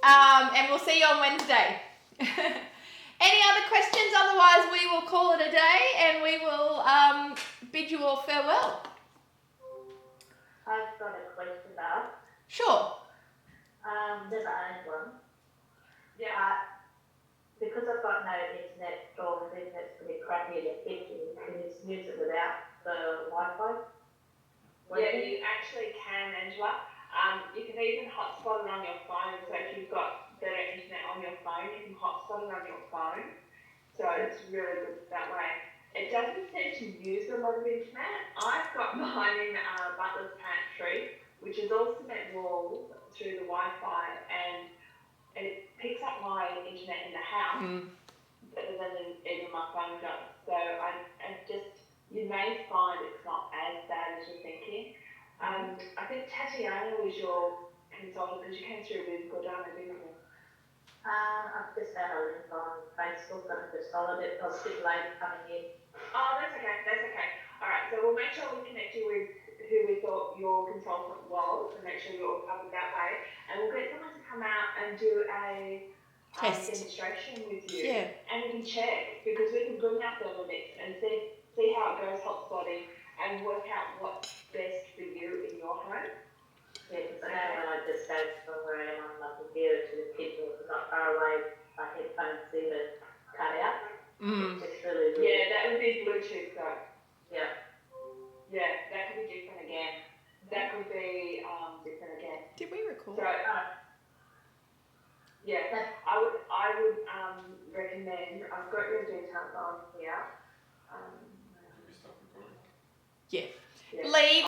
And we'll see you on Wednesday. Any other questions? Otherwise, we will call it a day and we will bid you all farewell. I've got a question to ask. Sure. Never owned one. Yeah. Because I've got no internet, or the internet's pretty crappy in the kitchen, can you use it without the Wi-Fi? Yeah, you actually can, Angela. You can even hotspot it on your phone. So if you've got better internet on your phone, you can hotspot it on your phone. So it's really good that way. It doesn't seem to use a lot of internet. I've got mine in Butler's Pantry, which is all cement walls through the Wi-Fi, and it picks up my internet in the house better than even my phone does. So you may find it's not as bad as you're thinking. I think Tatiana was your consultant because you came through with Gordana, didn't you? I've just had a link on Facebook and I just followed it. I was a bit late coming in. Oh, that's okay. All right, so we'll make sure we connect you with who we thought your consultant was and make sure you're all covered that way. And we'll get someone to come out and do a demonstration with you. Yeah. And we can check, because we can bring out Thermomix and see how it goes hotspotting and work out what's best for you in your home. Yeah, because I know when I just go from where I am on my computer to the kitchen, it's not far away, my headphones even cut out. It's just really good. Yeah, that would be Bluetooth though. Yeah. Yeah, that could be different again. That could be different again. Did we record? So, yeah, I would recommend, I've got your details on here. Did we stop recording? Yeah. Yeah. Leave